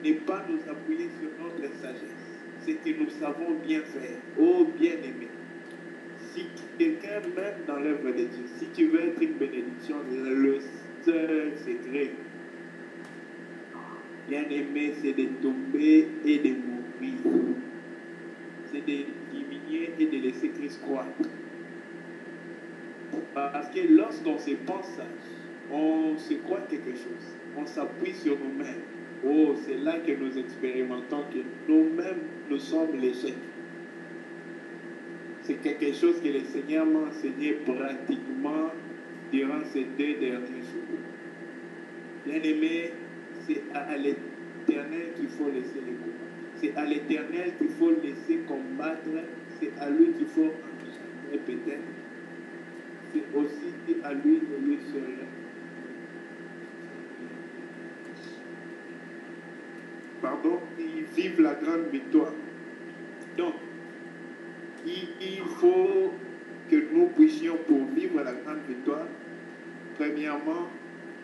Ne pas nous appuyer sur notre sagesse. Ce que nous savons bien faire. Oh bien-aimé. Si quelqu'un, même dans l'œuvre de Dieu, si tu veux être une bénédiction, le seul secret, bien-aimé, c'est de tomber et de mourir. C'est de diminuer et de laisser Christ croître. Parce que lorsqu'on se pense sage, on se croit quelque chose. On s'appuie sur nous-mêmes. Oh, c'est là que nous expérimentons que nous-mêmes, nous sommes l'échec. C'est quelque chose que le Seigneur m'a enseigné pratiquement durant ces 2 derniers jours. Bien-aimé, c'est à l'Éternel qu'il faut laisser les combats. C'est à l'Éternel qu'il faut laisser combattre. C'est à lui qu'il faut engendrer peut-être. C'est aussi à lui de lui seul. Pardon, ils vivent la grande victoire. Donc, il faut que nous puissions, pour vivre la grande victoire, premièrement,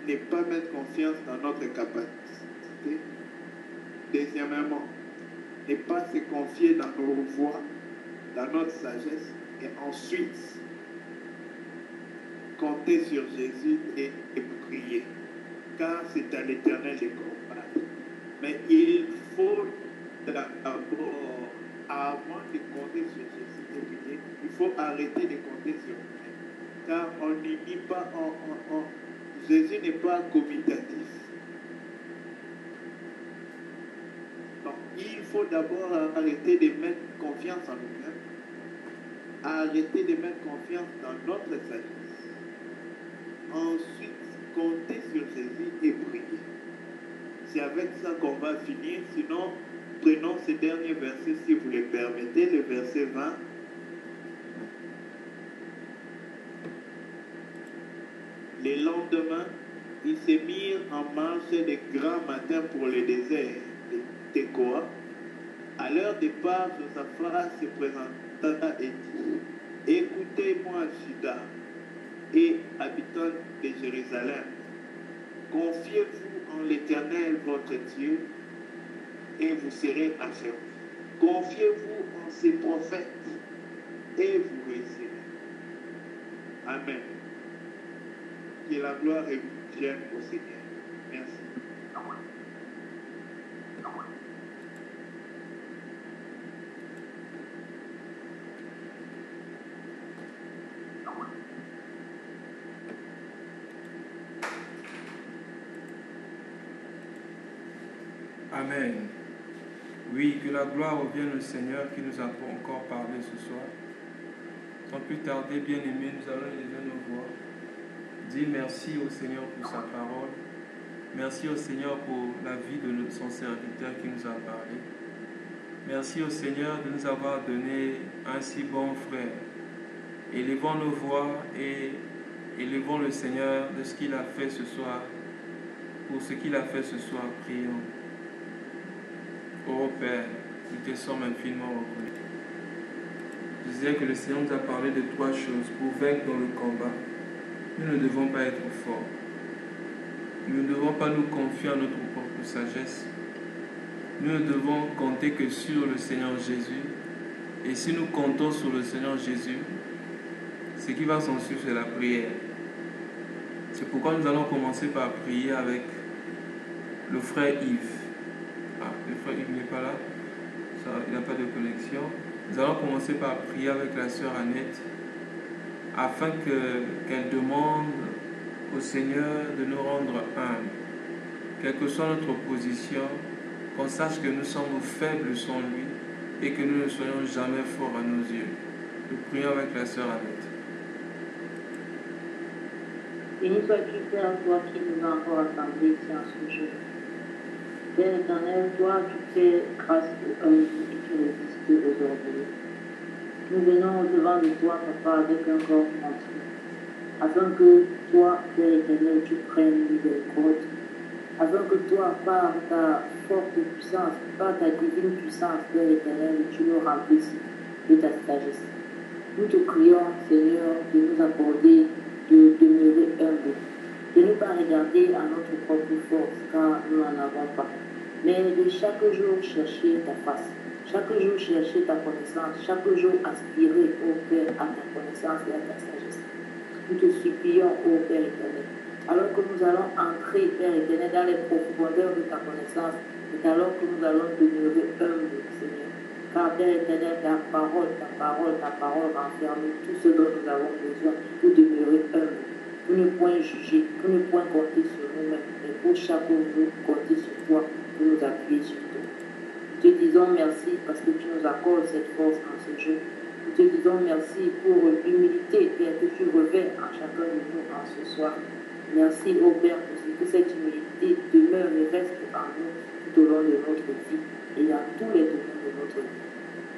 ne pas mettre confiance dans notre capacité. Deuxièmement, ne pas se confier dans nos voies, dans notre sagesse. Et ensuite, compter sur Jésus et prier. Car c'est à l'Éternel de combattre. Mais il faut d'abord, avant de compter sur Jésus et prier, il faut arrêter de compter sur nous-mêmes. Car on n'y pas, Jésus n'est pas commutatif. Donc, faut d'abord arrêter de mettre confiance en nous-mêmes, arrêter de mettre confiance dans notre sagesse. Ensuite, compter sur Jésus et prier. C'est avec ça qu'on va finir. Sinon, prenons ces derniers versets, si vous le permettez, le verset 20. Le lendemain, ils se mirent en marche de grand matin pour le désert de Tekoa. À leur départ, Josaphat se présenta et dit: écoutez-moi, Juda et habitants de Jérusalem, confiez-vous en l'Éternel votre Dieu et vous serez affermis. Confiez-vous en ses prophètes et vous réussirez. Amen. Que la gloire revienne au Seigneur. Merci. Amen. Oui, que la gloire revienne au Seigneur qui nous a encore parlé ce soir. Sans plus tarder, bien-aimés, nous allons élever nos voix. Dire merci au Seigneur pour sa parole. Merci au Seigneur pour la vie de son serviteur qui nous a parlé. Merci au Seigneur de nous avoir donné un si bon frère. Élevons nos voix et élevons le Seigneur de ce qu'il a fait ce soir. Pour ce qu'il a fait ce soir, prions. Ô Père, nous te sommes infiniment reconnus. Je disais que le Seigneur nous a parlé de trois choses. Pour vaincre dans le combat, nous ne devons pas être forts. Nous ne devons pas nous confier à notre propre sagesse. Nous ne devons compter que sur le Seigneur Jésus. Et si nous comptons sur le Seigneur Jésus, ce qui va s'en suivre, c'est la prière. C'est pourquoi nous allons commencer par prier avec le frère Yves. Ah, le frère Yves n'est pas là. Il n'a pas de connexion. Nous allons commencer par prier avec la sœur Annette afin qu'elle demande au Seigneur de nous rendre humbles. Quelle que soit notre position, qu'on sache que nous sommes faibles sans lui et que nous ne soyons jamais forts à nos yeux. Nous prions avec la sœur Annette. Béni sois-tu, Père, toi qui nous as encore assemblés ici en ce jour. Père éternel, toi qui fais grâce aux hommes et qui résistes aux orgueilleux. Nous venons au-devant de toi, Papa, avec un corps entier, afin que toi, Père éternel, tu prennes miséricorde, afin que toi, par ta forte puissance, par ta divine puissance, Père éternel, tu nous remplisses de ta sagesse. Nous te crions, Seigneur, de nous accorder de demeurer humble, de ne pas regarder à notre propre force, car nous n'en avons pas, mais de chaque jour chercher ta face, chaque jour chercher ta connaissance, chaque jour aspirer, ô Père, à ta connaissance et à ta sagesse. Nous te supplions, ô Père éternel, alors que nous allons entrer, Père éternel, dans les profondeurs de ta connaissance, c'est alors que nous allons demeurer humbles, Seigneur. Car Père éternel, ta parole renferme tout ce dont nous avons besoin pour demeurer humbles, pour ne point juger, pour ne point compter sur nous-mêmes, mais pour chaque jour compter sur toi, pour nous appuyer sur toi. Nous te disons merci parce que tu nous accordes cette force en ce jour. Nous te disons merci pour l'humilité, Père, que tu revers en chacun de nous en ce soir. Merci, ô Père, pour ce que cette humilité demeure et reste en nous tout au long de notre vie et dans tous les domaines de notre vie.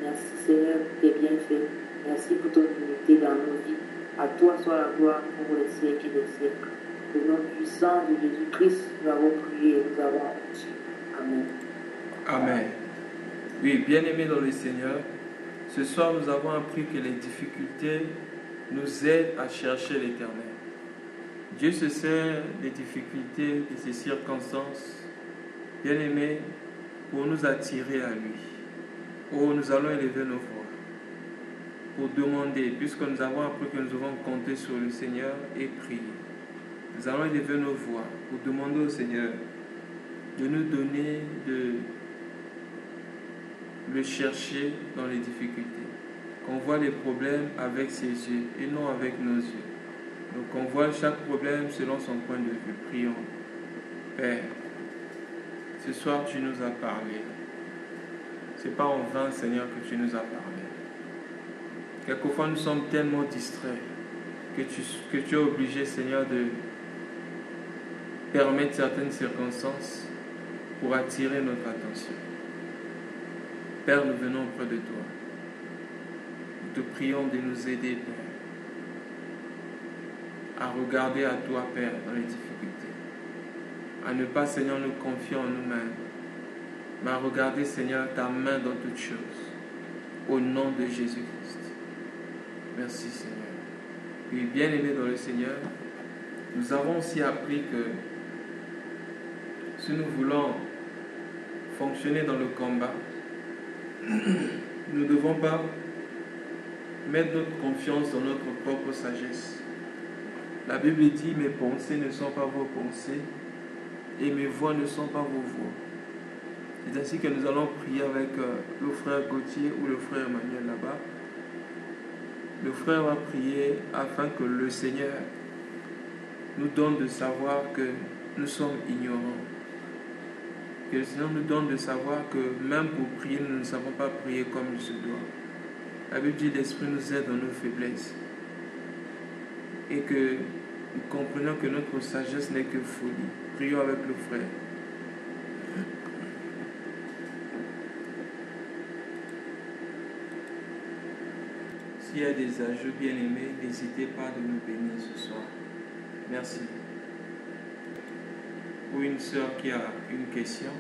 Merci Seigneur pour tes bienfaits. Merci pour ton unité dans nos vies. À toi soit la gloire pour les siècles des siècles. Au nom puissant de Jésus-Christ, nous avons prié et nous avons reçu. Amen. Amen. Oui, bien-aimés dans le Seigneur, ce soir nous avons appris que les difficultés nous aident à chercher l'Éternel. Dieu se sert des difficultés, de ces circonstances, bien-aimés, pour nous attirer à lui. Oh, nous allons élever nos voix pour demander, puisque nous avons appris que nous devons compter sur le Seigneur et prier. Nous allons élever nos voix pour demander au Seigneur de nous donner de le chercher dans les difficultés. Qu'on voit les problèmes avec ses yeux et non avec nos yeux. Donc qu'on voit chaque problème selon son point de vue. Prions. Père, ce soir tu nous as parlé. Ce n'est pas en vain, Seigneur, que tu nous as parlé. Quelquefois, nous sommes tellement distraits que tu es obligé, Seigneur, de permettre certaines circonstances pour attirer notre attention. Père, nous venons auprès de toi. Nous te prions de nous aider, Père, à regarder à toi, Père, dans les difficultés. À ne pas, Seigneur, nous confier en nous-mêmes, mais à regarder, Seigneur, ta main dans toutes choses. Au nom de Jésus-Christ. Merci, Seigneur. Et bien-aimés dans le Seigneur, nous avons aussi appris que si nous voulons fonctionner dans le combat, nous ne devons pas mettre notre confiance dans notre propre sagesse. La Bible dit, mes pensées ne sont pas vos pensées et mes voix ne sont pas vos voix. C'est ainsi que nous allons prier avec le frère Gauthier ou le frère Emmanuel là-bas. Le frère va prier afin que le Seigneur nous donne de savoir que nous sommes ignorants. Que le Seigneur nous donne de savoir que même pour prier, nous ne savons pas prier comme il se doit. La Bible dit, l'Esprit nous aide dans nos faiblesses. Et que nous comprenions que notre sagesse n'est que folie. Prions avec le frère. S'il y a des ajouts bien-aimés, n'hésitez pas de nous bénir ce soir. Merci. Ou une sœur qui a une question.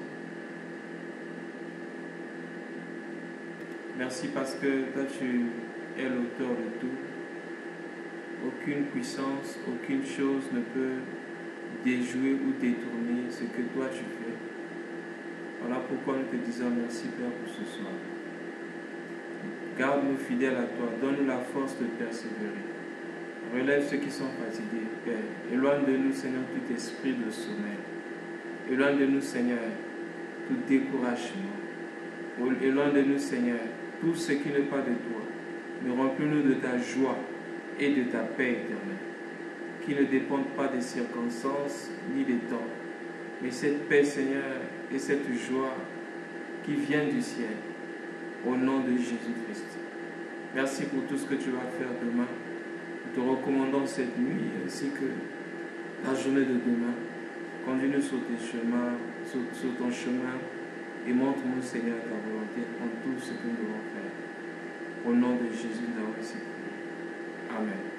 Merci parce que toi tu es l'auteur de tout. Aucune puissance, aucune chose ne peut déjouer ou détourner ce que toi tu fais. Voilà pourquoi nous te disons merci Père pour ce soir. Garde-nous fidèles à toi, donne-nous la force de persévérer. Relève ceux qui sont fatigués, Père. Éloigne de nous, Seigneur, tout esprit de sommeil. Éloigne de nous, Seigneur, tout découragement. Éloigne de nous, Seigneur, tout ce qui n'est pas de toi. Mais remplis-nous de ta joie et de ta paix éternelle, qui ne dépendent pas des circonstances ni des temps. Mais cette paix, Seigneur, et cette joie qui vient du ciel, au nom de Jésus-Christ. Merci pour tout ce que tu vas faire demain. Nous te recommandons cette nuit ainsi que la journée de demain. Conduis-nous sur tes chemins, sur ton chemin et montre-nous, Seigneur, ta volonté en tout ce que nous devons faire. Au nom de Jésus, nous avons ainsi prié. Amen.